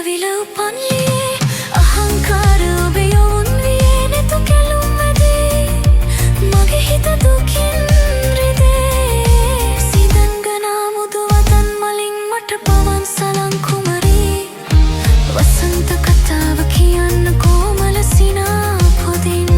විල උපන්ලියේ අහංකාර ඔබ යොවුන් වියේ නෙතු කැලුම් මැදී මගේ හිත දුකින් රිදේ සිදන්ගනා මුදු වතන් මලින් මට පවන් සලන් කුමරී වසන්ත කතාව කියන්න කොමල සිනා පොදින්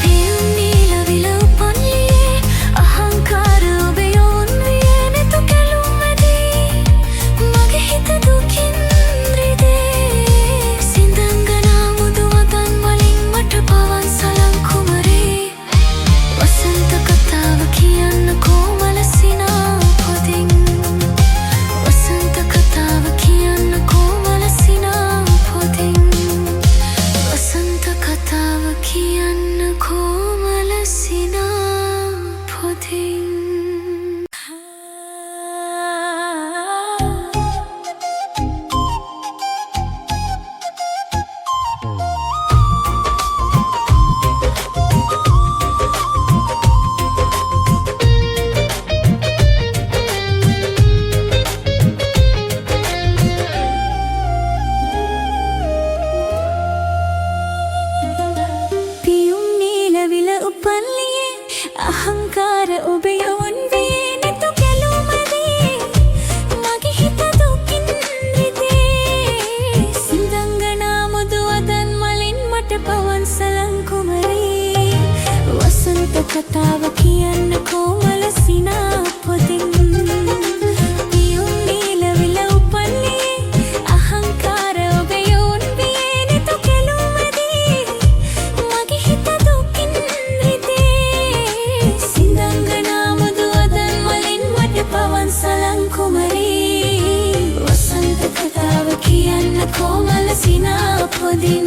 පියුම් නීල විල උපන්ලියේ අහංකාර ඔබ යොවුන් වියේ නෙතු කැලුම් මැදී මගේ හිත දුකින් අහංකාර ඔබ යොවුන් වියේ නෙතු කැලුම් මැදී මගේ හිත දුකින් රිදේ සිදන්ගනා මුදු වදන් මලින් මට පවන් සලන් කුමරී වසන්ත කතාව කියන්න කොමල සිනා පොදින් පියුම් නීල විල උපන්ලියේ අහංකාර ඔබ යොවුන් වියේ නෙතු කැලුම් මැදී මගේ හිත දුකින් පවන් සලන් කුමරී වසන්ත කතාව කියන්න කොමල සිනා පොදින්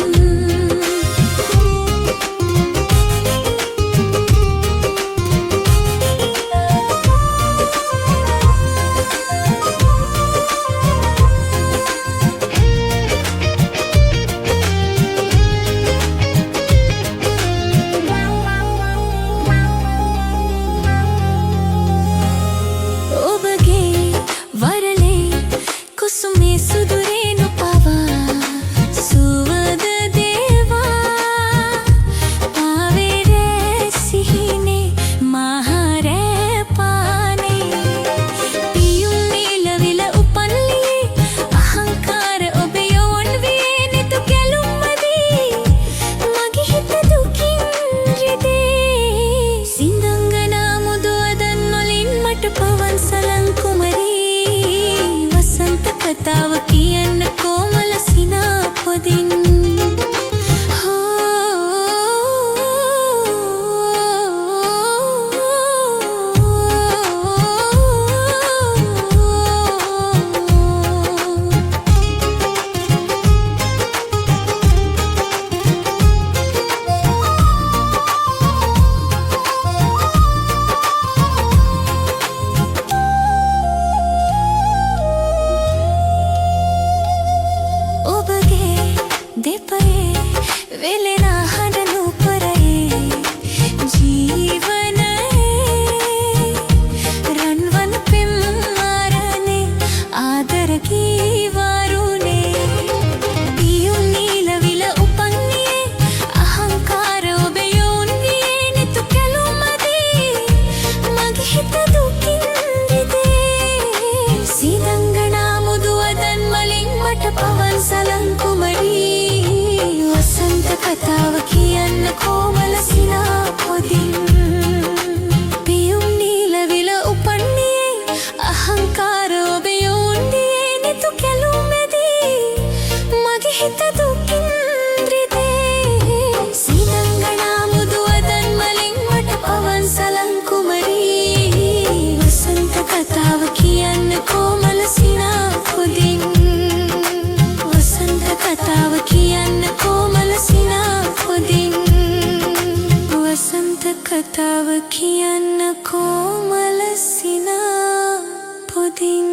පවන් සලන් කුමරී වසන්ත කතාව කියන්න කොමල සිනා පොදින් වෙලෙනා හඬනු පරයේ ජීවනයේ රන්වන් පෙම් මාරනේ ආදර කීවරුනේ පියුම් නීල විල උපන්නියේ අහංකාර ඔබ යොවුන් වියේ නෙතු කැලුම් මැදී මගේ හිත දුකින් රිදේ සිදන්ගනා මුදු වදන් මලින් මට පවන් සලන් කුමරී වසන්ත කතාව කියන්න කොමල සිනා පොදින් පියුම් නීල විල උපන්නියේ අහංකාර ඔබ යොවුන් වියේ නෙතු කැලුම් මැදී මගේ හිත දුකින් රිදේ සිදන්ගනා මුදු වදන් මලින් මට පවන් සලන් කුමරී වසන්ත කතාව කියන්න කොමල සිනා පොදින් වසන්ත කතාව කියන්න කොමල සිනා පොදින් වසන්ත කතාව කියන්න කොමල සිනා පොදින්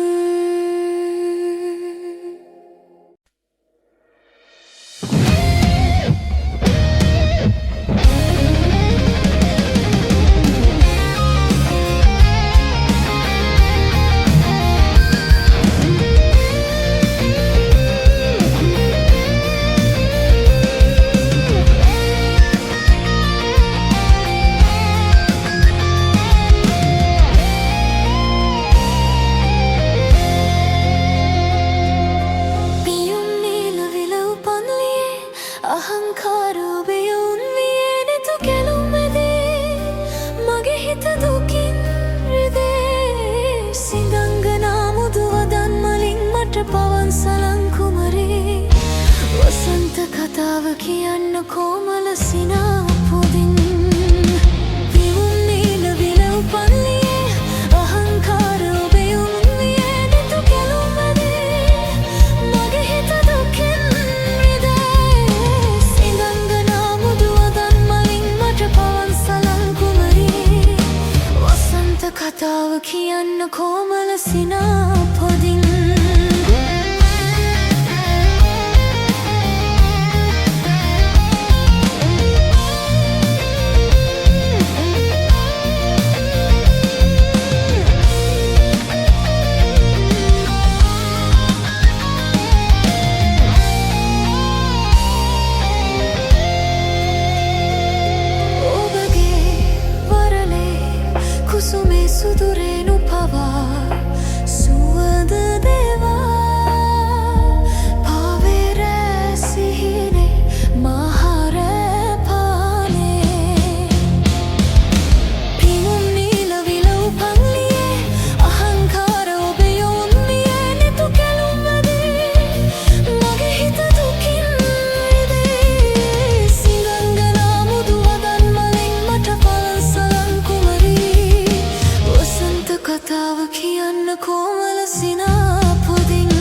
කතාව කියන්න කොමල සිනා පොදින් විමුන් නීල විලව් පල්ලියේ අහංකාර ඔබේ උන්වියේ නිතු කෙළුම්වැදී මගේ හිත දුකින් රිදේ සිඳංගනා මුදු අදන් මලින් මට පවන් සලන් කුමරී වසන්ත කතාව කියන්න කොමල සිනා පොදින් කුසුමේ සුදුරේනු පවා සුවඳ දේවා පාවේ රෑ සිහිනේ මහරෑ පානේ පිනුම් නීල විලව් පල්ලියේ අහංකාර ඔබේ යොන්නියේ නිතු කෙළුම්වැදී මගේ හිත දුකින් රිදේ සිඳංගනා මුදු වදන් මලින් මට පවන් සලන් කුමරී කතාව කියන්න කොමල සිනා පොදින්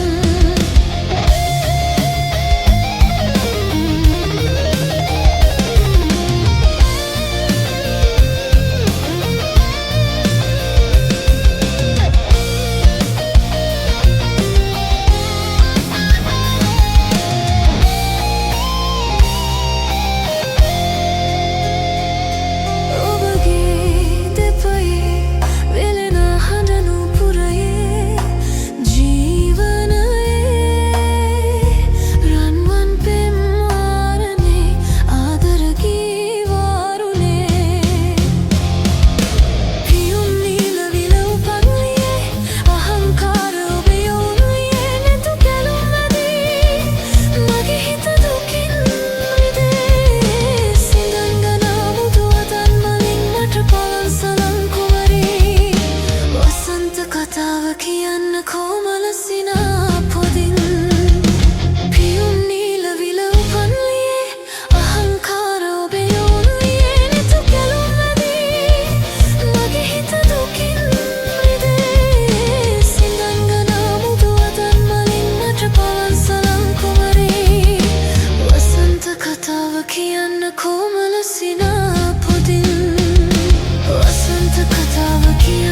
කතාව කියන්න කොමල සිනා පොදින් පියුම් නීල විලව් පල්ලියේ අහංකාර ඔබේ යොන්නියේ නිතු කෙළුම්වැදී මගේ හිත දුකින් රිදේ සිඳංගනා මුදු අදන් මලින් මට පවන් සලන් කුමරී වසන්ත කතාව කියන්න කොමල සිනා පොදින් වසන්ත කතාව කියන්න